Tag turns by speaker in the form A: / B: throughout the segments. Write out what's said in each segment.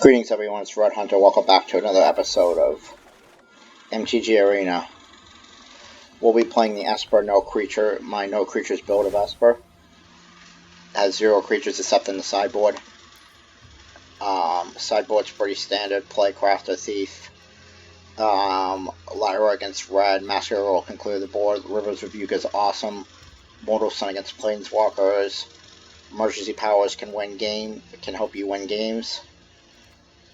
A: Greetings everyone, it's Red Hunter. Welcome back to another episode of MTGA Arena. We'll be playing the Esper No Creature, my No Creatures build of Esper. It has 0 creatures except in the sideboard. Sideboard's pretty standard. Play Crafter, Thief. Lyra against Red. Masquerade can clear the board. River's Rebuke is awesome. Mortal Sun against Planeswalkers. Emergency Powers can help you win games.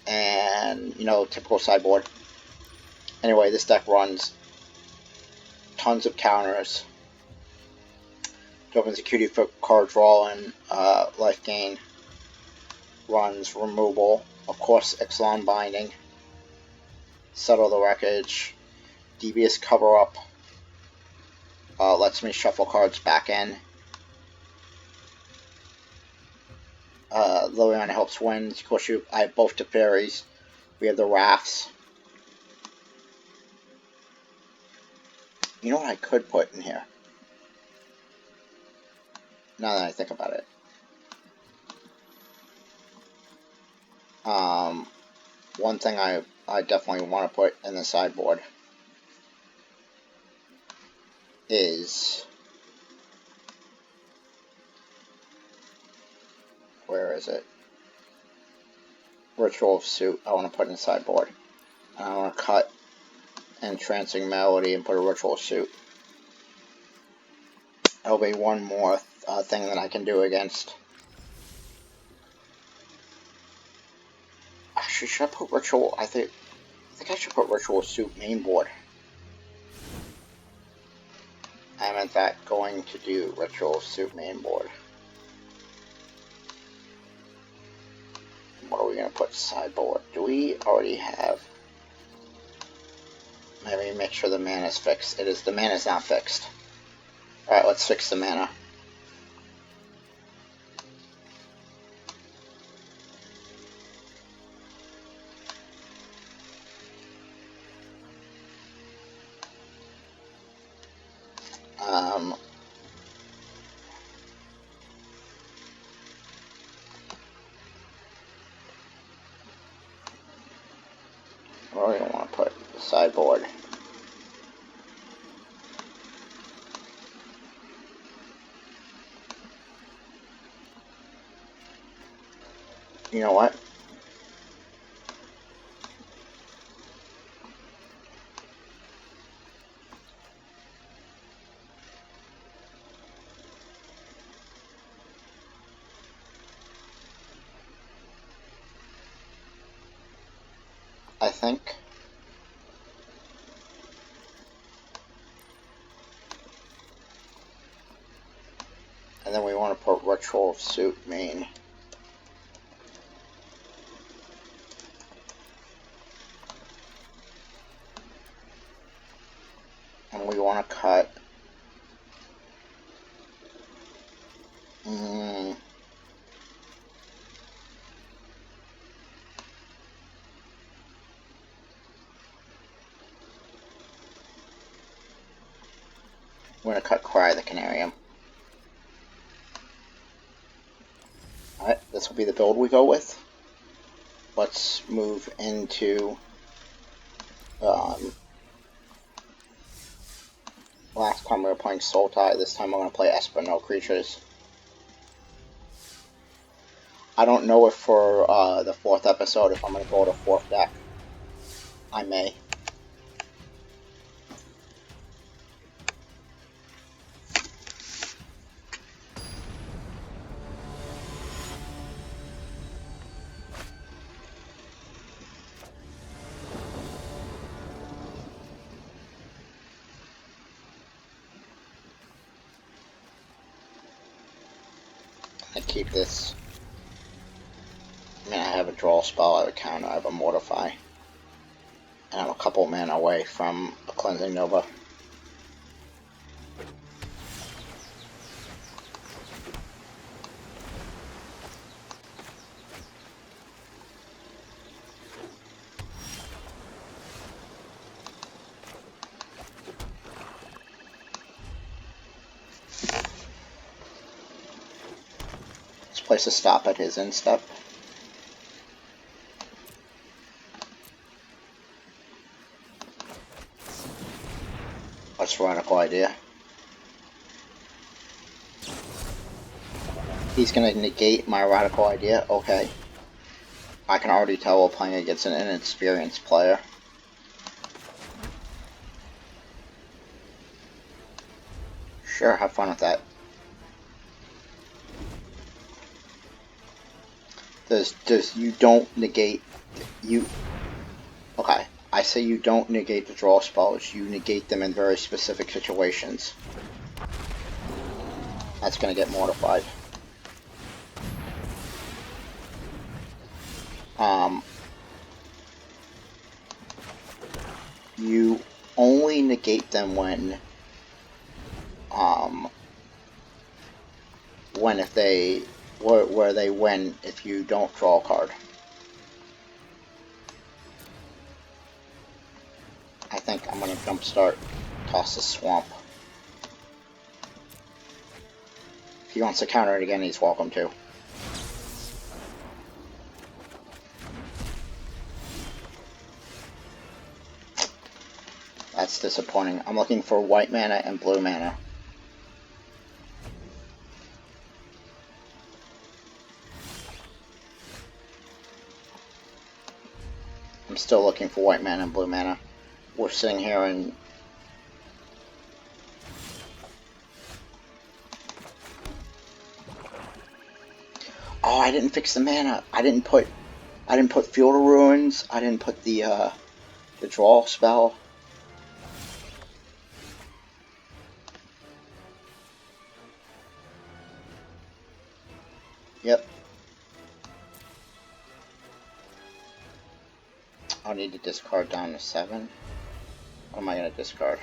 A: And, typical sideboard. Anyway, this deck runs tons of counters. It opens security for card draw and life gain. Runs removal. Of course, Ixalan Binding. Settle the Wreckage. Devious Cover Up. Lets me shuffle cards back in. Liliana helps win. Of course, I have both the fairies. We have the rafts. You know what I could put in here? Now that I think about it. One thing I definitely want to put in the sideboard is... Where is it? Ritual of Suit. I want to put in the sideboard. And I want to cut Entrancing Melody and put a Ritual of Suit. That'll be one more thing that I can do against. Actually, should I put Ritual? I think I should put Ritual of Suit main board. I'm in fact going to do Ritual of Suit main board. What are we going to put sideboard? Do we already have... Maybe make sure the mana is fixed. It is. The mana is not fixed. Alright, let's fix the mana. Where do we want to put the sideboard? You know what? I think and then we want to put Ritual of Suit main. And we want to cut we're going to cut Cry the Canarium. Alright, this will be the build we go with. Let's move into last time we were playing Sultai. This time I'm going to play Esper No Creatures. I don't know if for the 4th episode if I'm going to build a 4th deck. I may. I keep this. I mean, I have a draw spell, I have a counter, I have a Mortify. And I'm a couple mana away from a Cleansing Nova. Place a stop at his instep. What's Radical Idea? He's gonna negate my Radical Idea? Okay. I can already tell we're playing against an inexperienced player. Sure, have fun with that. Does you don't negate you. Okay, I say you don't negate the draw spells. You negate them in very specific situations. That's gonna get mortified. You only negate them when if they where they win if you don't draw a card. I think I'm gonna jumpstart, toss the swamp. If he wants to counter it again, he's welcome to. That's disappointing. I'm looking for white mana and blue mana. I'm still looking for white mana and blue mana. We're sitting here and oh, I didn't fix the mana. I didn't put Field of Ruins. I didn't put the draw spell. Yep. I'll need to discard down to 7. What am I going to discard?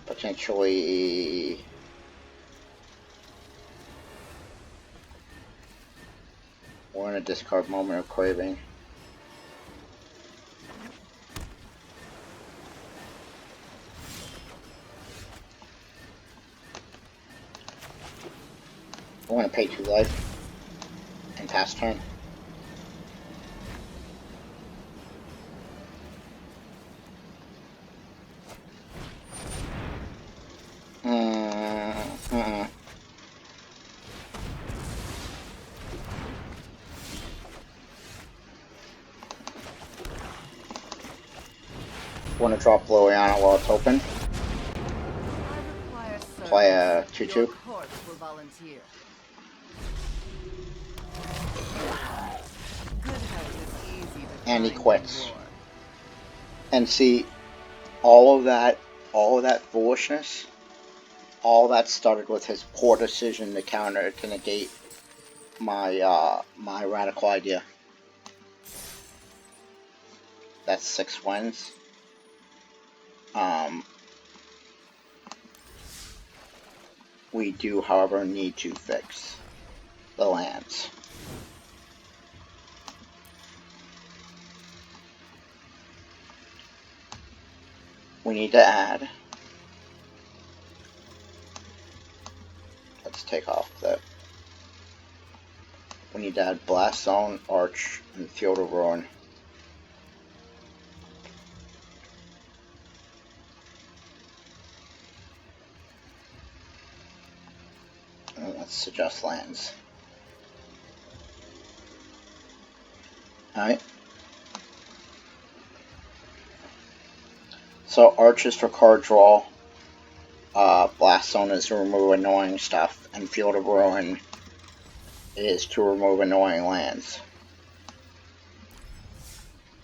A: Potentially... we're going to discard Moment of Craving. We're going to pay 2 life and pass turn. Want to drop Liliana while it's open. Play a 2/2. And he quits. And see, all of that foolishness, all that started with his poor decision to counter to negate my my Radical Idea. That's 6 wins. We do, however, need to fix the lands. We need to add. Let's take off that. We need to add Blast Zone, Arch, and Field of Ruin. Let's suggest lands. Alright. So Arch is for card draw. Blast Zone is to remove annoying stuff. And Field of Ruin is to remove annoying lands.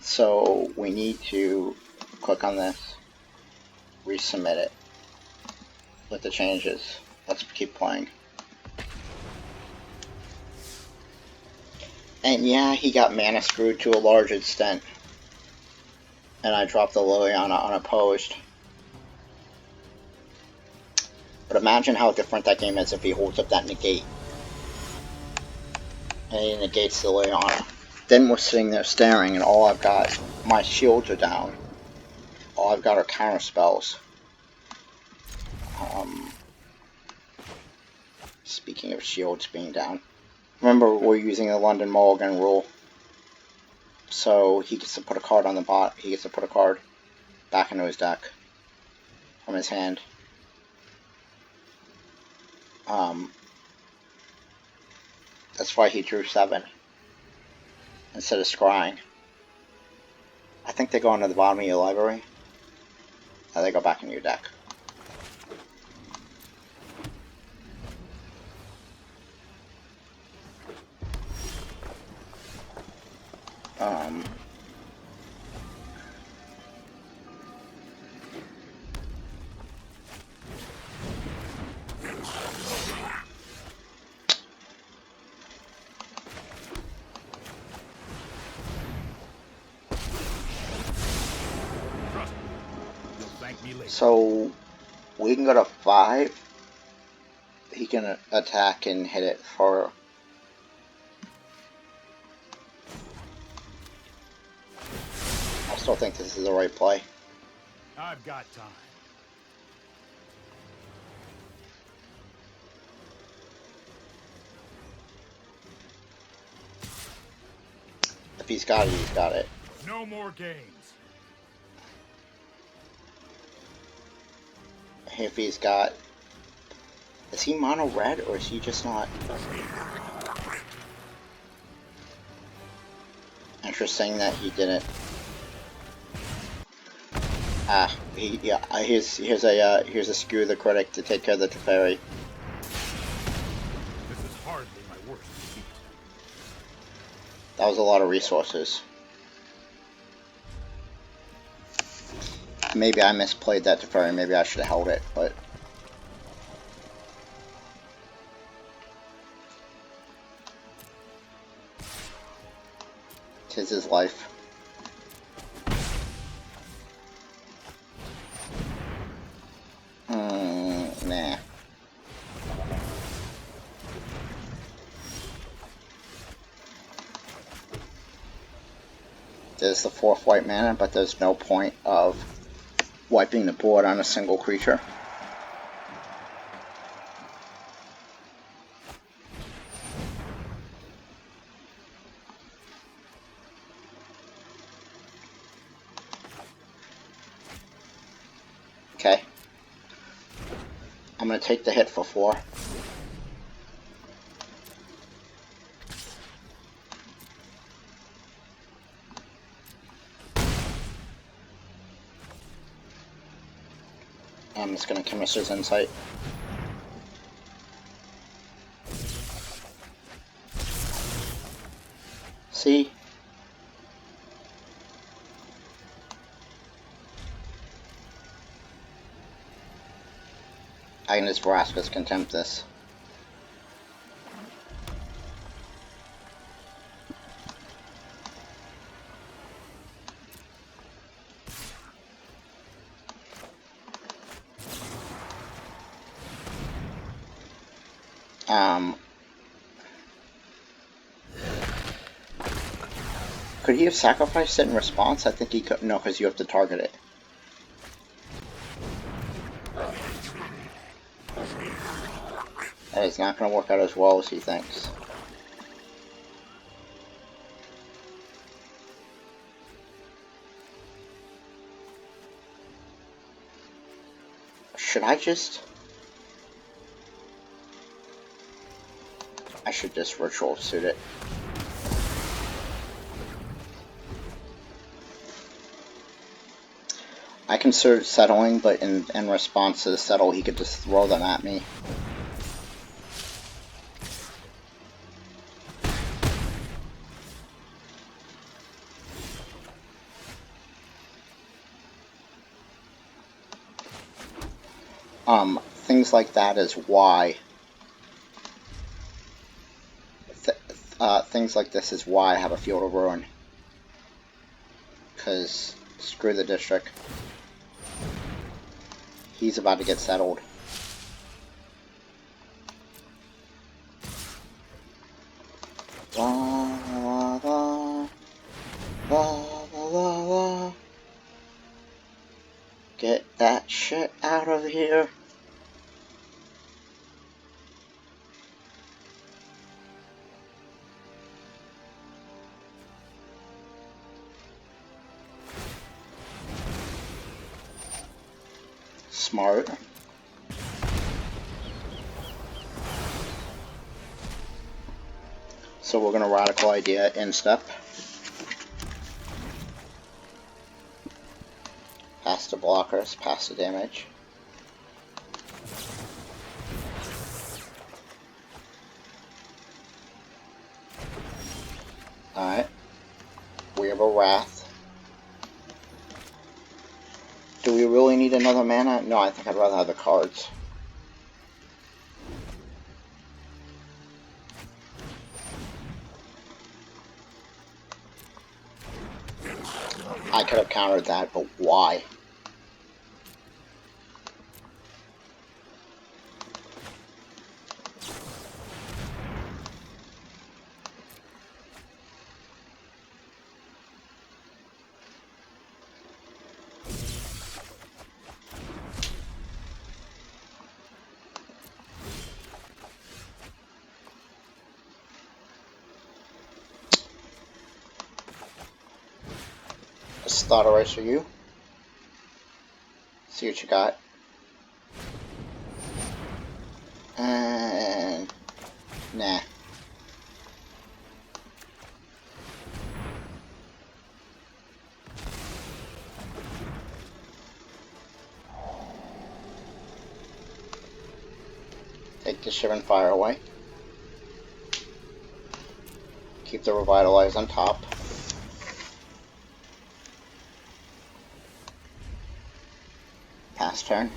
A: So we need to click on this. Resubmit it. With the changes. Let's keep playing. And yeah, he got mana screwed to a large extent. And I dropped the Liliana unopposed. But imagine how different that game is if he holds up that negate. And he negates the Liliana. Then we're sitting there staring and all I've got, my shields are down. All I've got are counter spells. Speaking of shields being down. Remember, we're using the London Mulligan rule. So he gets to put a card on the bot. He gets to put a card back into his deck. from his hand. That's why he drew 7 instead of scrying. I think they go into the bottom of your library. Now they go back in your deck. So we can go to 5. He can attack and hit it for. I still think this is the right play.
B: I've got time.
A: If he's got it, he's got it.
B: No more games.
A: If he's got... Is he mono red or is he just not? Interesting that he didn't. Here's a Skew the Critic to take care of the Teferi.
B: This is hardly my worst defeat.
A: That was a lot of resources. Maybe I misplayed that Teferi, maybe I should have held it, but... Tis his life. Nah. There's the 4th white mana, but there's no point of wiping the board on a single creature. Okay. I'm going to take the hit for 4. I'm just going to Chemist's Insight. See? I can just Vraska's Contempt this. Could he have sacrificed it in response? I think he could. No, because you have to target it. That is not going to work out as well as he thinks. Should I just... I should just Ritual Suit it. I considered settling, but in response to the settle, he could just throw them at me. Things like that is why. Things like this is why I have a Field of Ruin. Because screw the district. He's about to get settled. La la la la la la la. Get that shit out of here. Smart. So we're going to Radical Idea instep. Pass the blockers, pass the damage. Alright. We have a Wrath. Do we really need another mana? No, I think I'd rather have the cards. I could have countered that, but why? Thought eraser you. See what you got. And nah. Take the Shivan Fire away. Keep the Revitalize on top. Pass turn.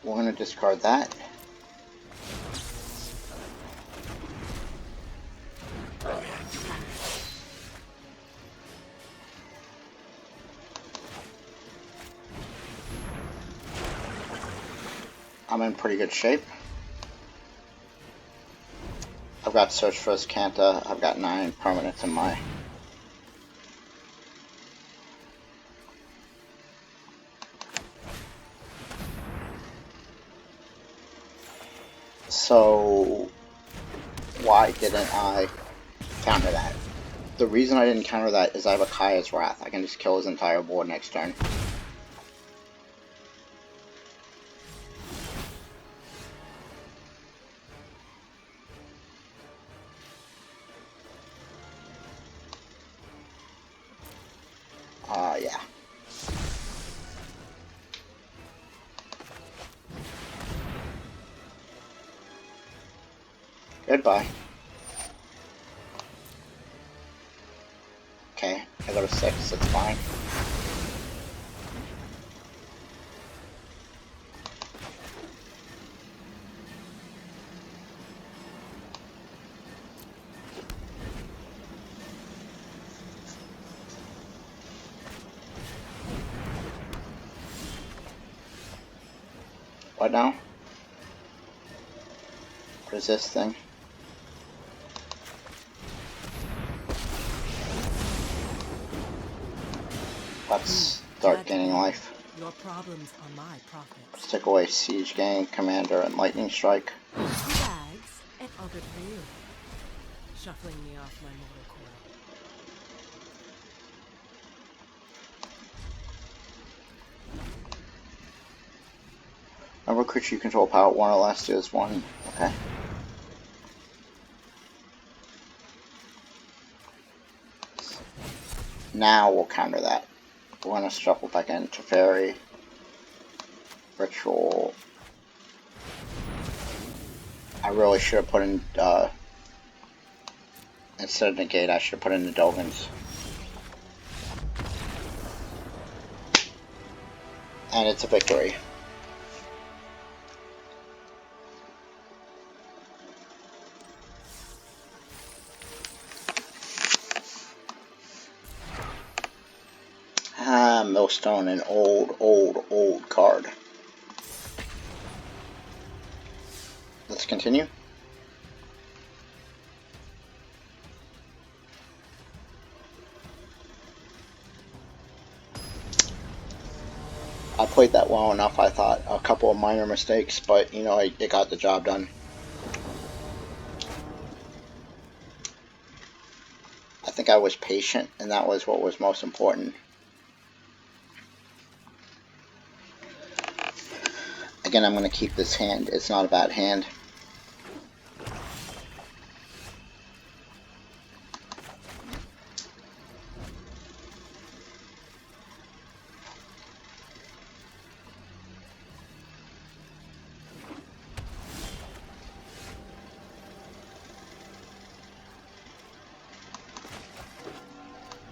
A: We're going to discard that. I'm in pretty good shape. I've got Search for Azcanta. I've got 9 permanents in my... So, why didn't I counter that? The reason I didn't counter that is I have a Kaya's Wrath. I can just kill his entire board next turn. Yeah. Goodbye. Okay, I go to 6, it's fine. What now? What is this thing? Let's start gaining life.
C: Your problems are my profits.
A: Let's take away Siege Gang, Commander, and Lightning Strike.
C: 2 bags, and I'll good for you. Shuffling me off my mortal coil.
A: Number of creature you control power 1 or less is 1. Okay. Now we'll counter that. We're going to shuffle back into Fairy. Ritual. I really should have put in, instead of Negate, I should have put in the Dolphins. And it's a victory. Millstone, an old card. Let's continue. played that well enough, I thought. A couple of minor mistakes, but, you know, it got the job done. I think I was patient, and that was what was most important. Again, I'm going to keep this hand. It's not a bad hand.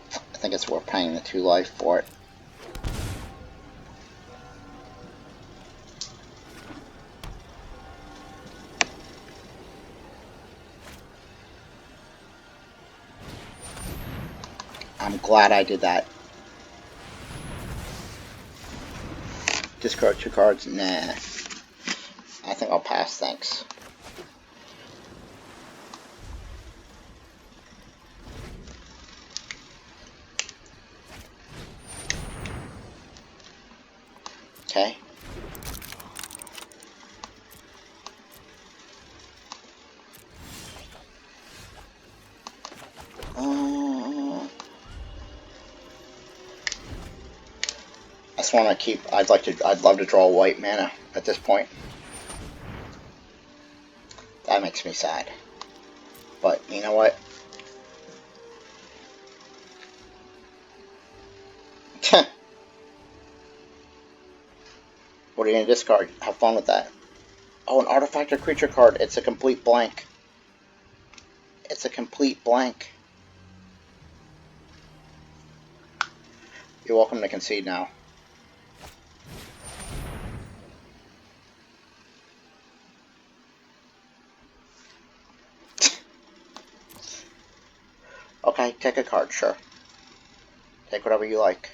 A: I think it's worth paying the 2 life for it. I'm glad I did that. Discard 2 cards? Nah. I think I'll pass, thanks. Okay. I just want to keep. I'd love to draw white mana at this point. That makes me sad. But you know what? What are you gonna discard? Have fun with that. Oh, an artifact or creature card. It's a complete blank. It's a complete blank. You're welcome to concede now. Okay, take a card, sure. Take whatever you like.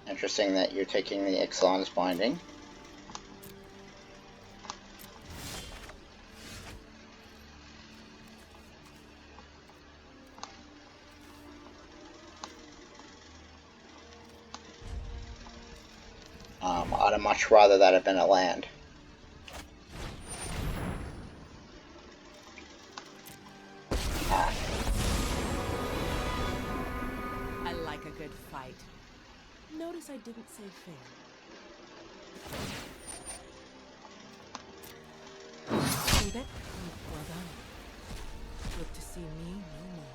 A: Interesting that you're taking the Ixalan's Binding. I'd much rather that have been a land.
C: I like a good fight. Notice I didn't say fair. David, well done. Look to see me no more.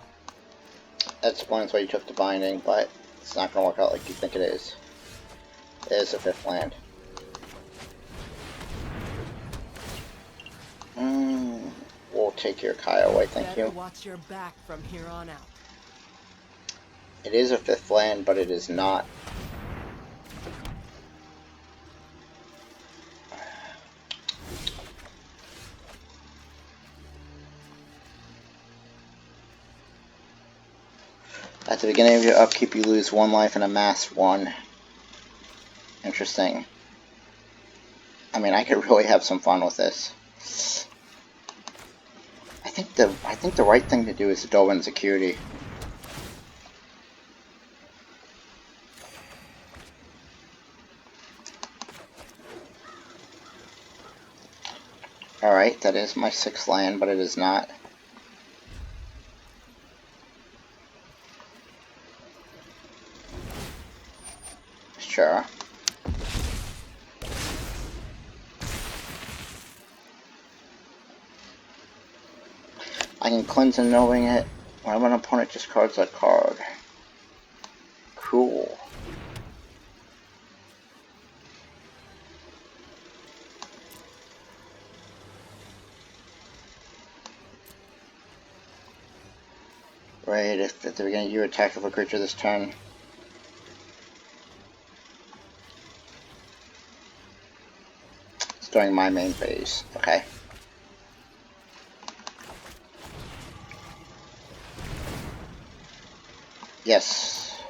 A: That explains why you took the Binding, but it's not going to work out like you think it is. It is a 5th land. We'll take your Kai away, thank you.
C: Watch your back from here on out.
A: It is a 5th land, but it is not. At the beginning of your upkeep, you lose 1 life and amass 1. Interesting. I mean, I could really have some fun with this. I think the right thing to do is to delve in security. Alright, that is my 6th land, but it is not. Sure. I can cleanse and knowing it when an opponent discards a card. Cool. Right, if at the beginning you attack of a creature this turn. It's during my main phase. Okay. Yes.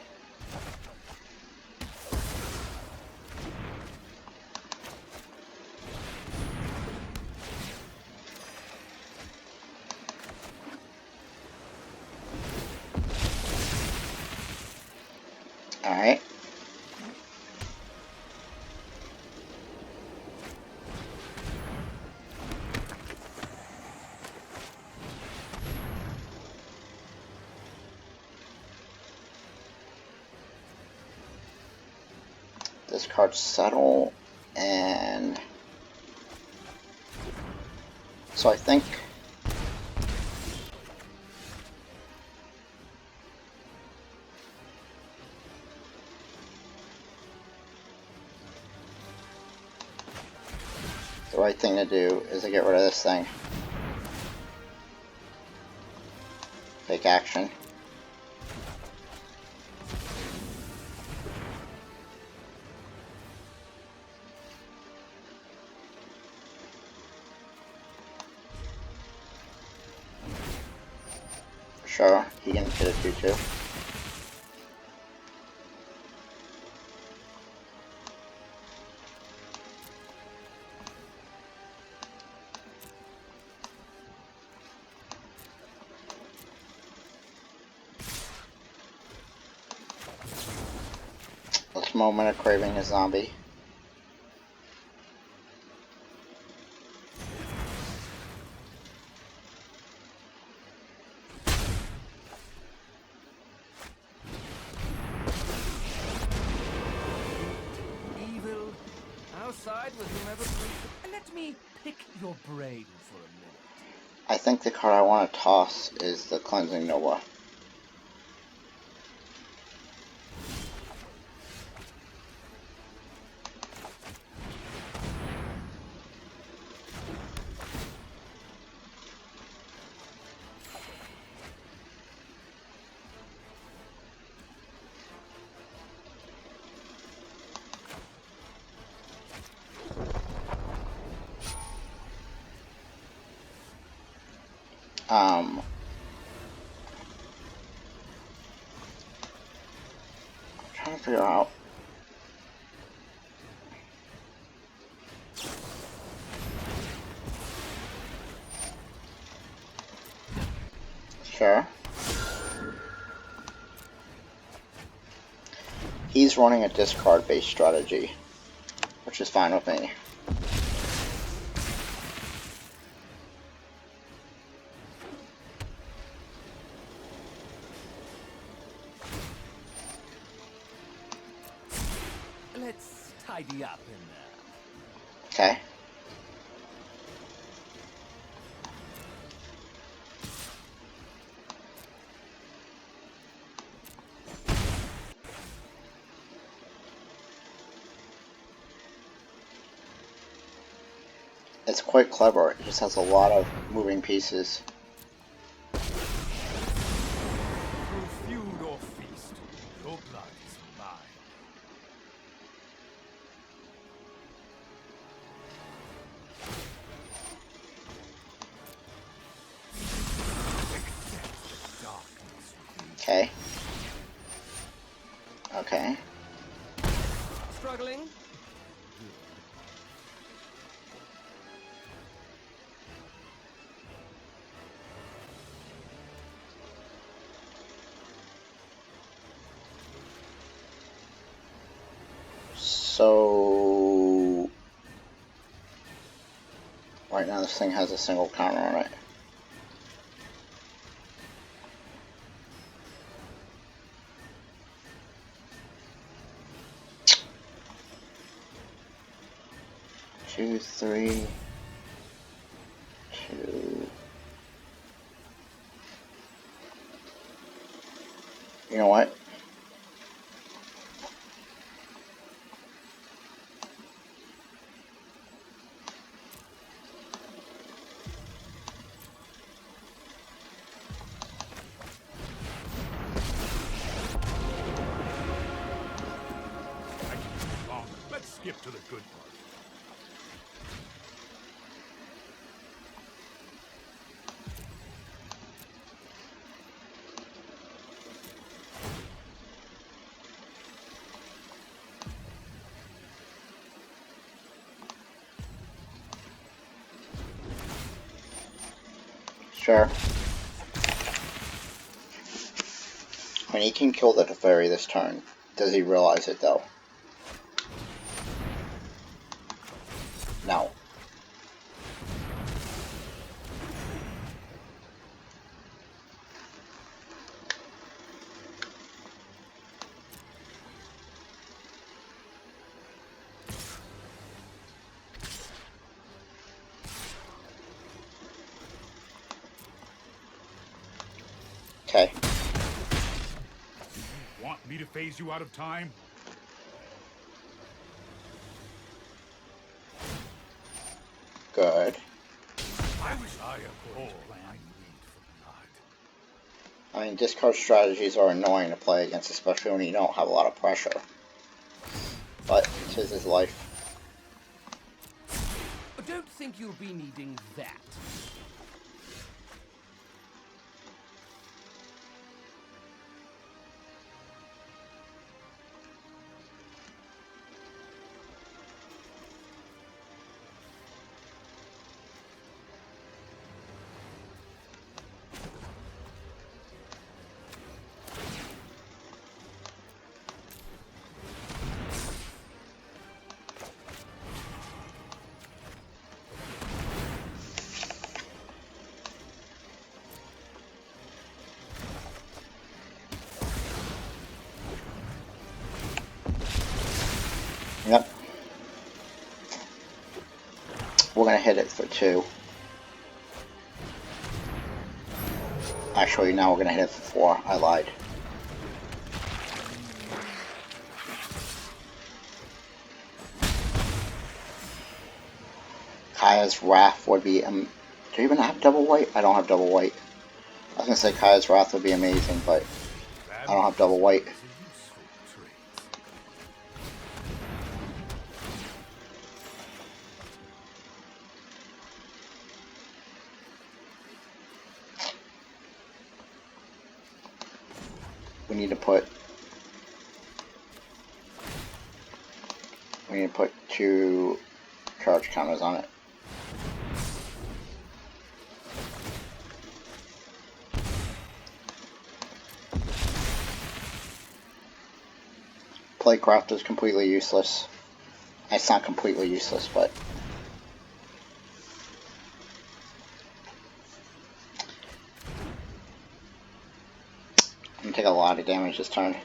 A: Alright. card settle, and so I think the right thing to do is to get rid of this thing. Take action. Sure, he can get a 2-2. This moment of craving a zombie.
D: Evil, outside with whomever. Let me pick your brain for a minute.
A: I think the card I want to toss is the Cleansing Nova. I'm trying to figure out. Sure. He's running a discard-based strategy, which is fine with me.
D: Let's tidy up in there.
A: Okay. It's quite clever. It just has a lot of moving pieces.
B: Through feud or feast, your blood is mine. Accept the darkness within.
A: Okay. Okay.
D: Struggling?
A: So right now this thing has a single counter on it. Two, three, two. You know what?
B: I can stay longer. Let's skip to the good part.
A: Sure. I mean, he can kill the Teferi this turn. Does he realize it, though? No. Okay.
B: Want me to phase you out of time?
A: Good.
B: I wish I had all I need for blood.
A: I mean, discard strategies are annoying to play against, especially when you don't have a lot of pressure. But tis his life.
D: I don't think you'll be needing that.
A: Yep. We're gonna hit it for 2. Actually, now we're gonna hit it for 4. I lied. Kaya's Wrath would be... do you even have double white? I don't have double white. I was gonna say Kaya's Wrath would be amazing, but I don't have double white. We need to put 2 charge counters on it. Playcraft is completely useless. It's not completely useless, but I'm gonna take a lot of damage this turn.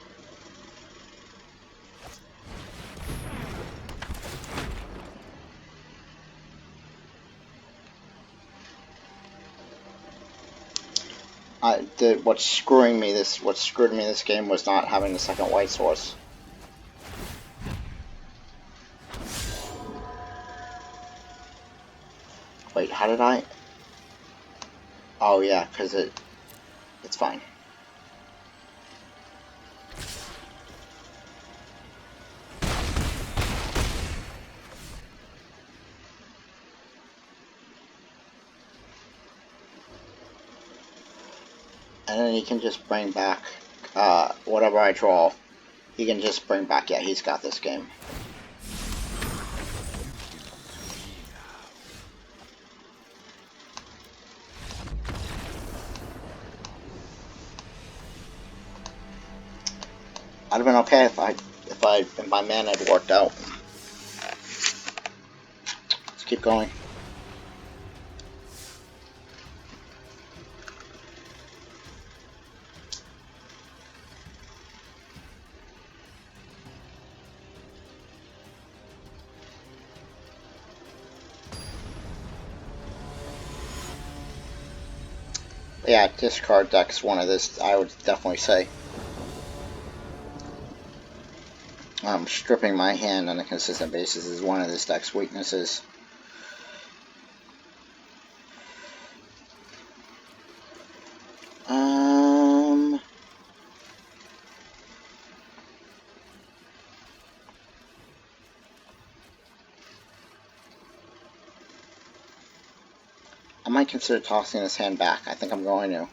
A: What screwed me this game was not having the second white source. Wait, how did I? Oh yeah, because it's fine. And then he can just bring back whatever I draw. He can just bring back. Yeah, he's got this game. I'd have been okay if my mana had worked out. Let's keep going. Yeah, discard deck's one of this, I would definitely say. Stripping my hand on a consistent basis is one of this deck's weaknesses. I might consider tossing this hand back. I think I'm going to.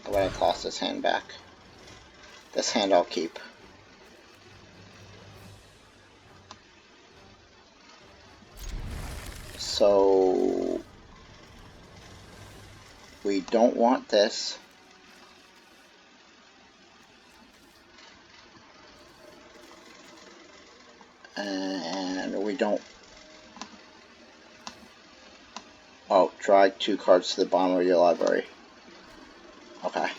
A: I'm going to toss this hand back. This hand I'll keep. So we don't want this. And we don't. Oh, drag 2 cards to the bottom of your library. Okay.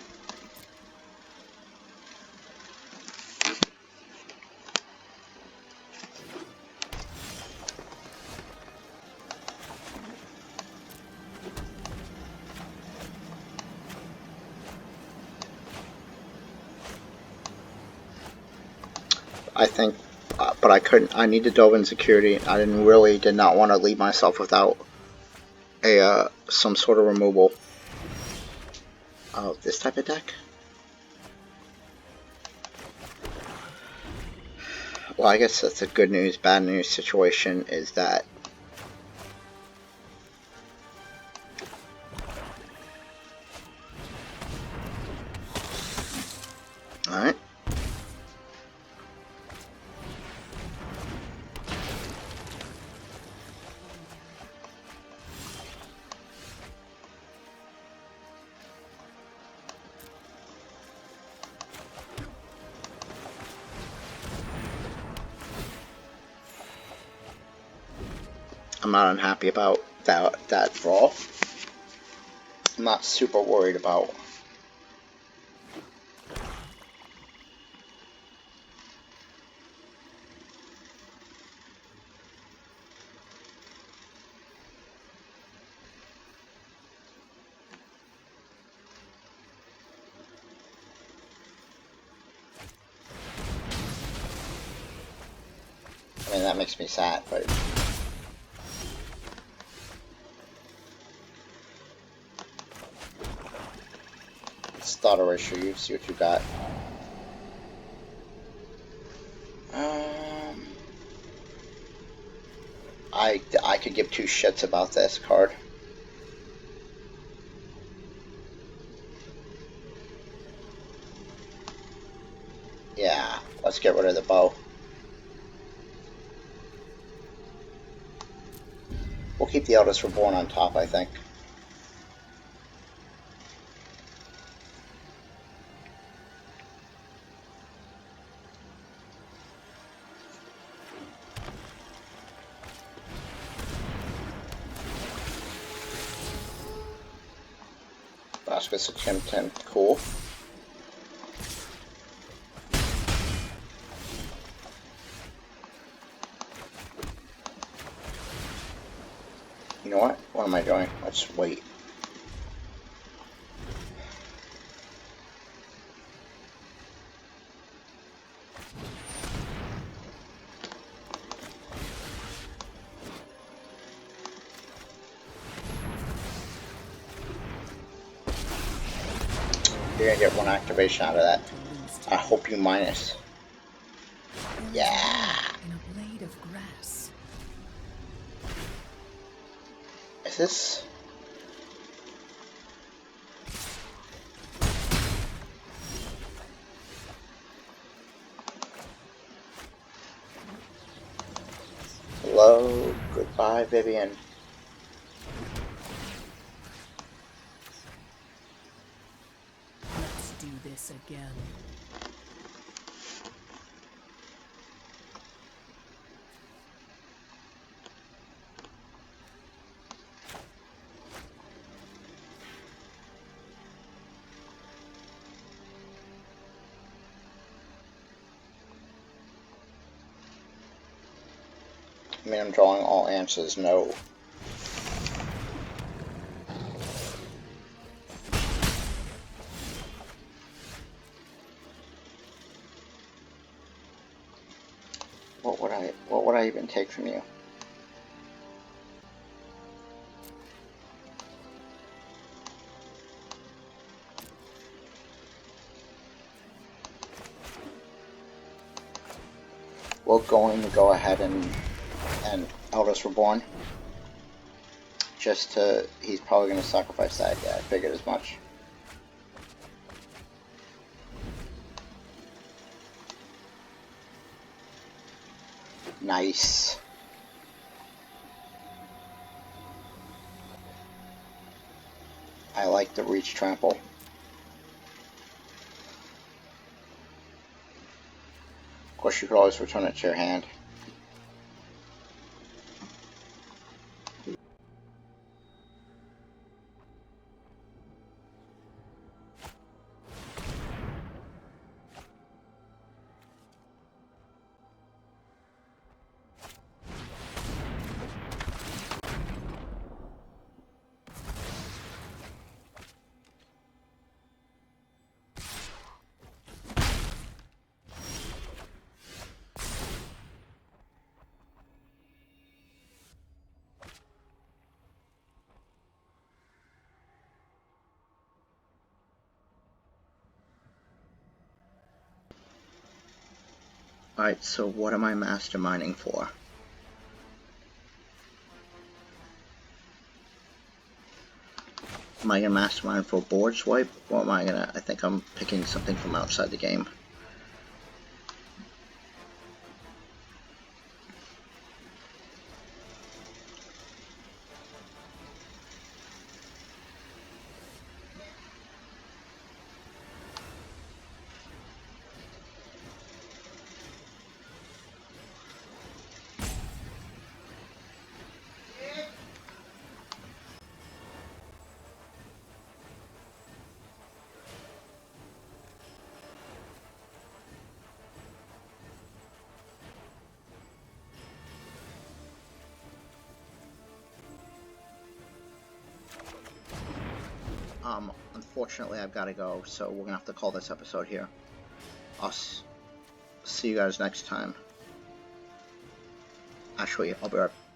A: I think, but I couldn't. I need to delve in security. I did not want to leave myself without a some sort of removal. Oh, this type of deck. Well, I guess that's a good news, bad news situation is that alright. I'm not unhappy about that draw. I'm not super worried about. I mean, that makes me sad, but start a ratio, see what you got. I could give two shits about this card. Yeah, let's get rid of the bow. We'll keep the Eldest Reborn on top, I think. Vasquez and Singleton, cool. You know what? What am I doing? Let's wait. You're gonna get one activation out of that. I hope you minus. Yeah.
C: In a blade of grass.
A: Is this? Hello. Goodbye, Vivian.
C: Let's do this again.
A: I mean, I'm drawing all answers, no. What would I even take from you? We're going to go ahead and Eldest Reborn. Just to, he's probably going to sacrifice that. Yeah, I figured as much. Nice. I like the reach trample. Of course, you could always return it to your hand. Alright, so what am I masterminding for? Am I gonna mastermind for a board swipe, or am I gonna... I think I'm picking something from outside the game. Unfortunately, I've got to go, so we're gonna have to call this episode here. I'll see you guys next time. Actually, I'll be right back.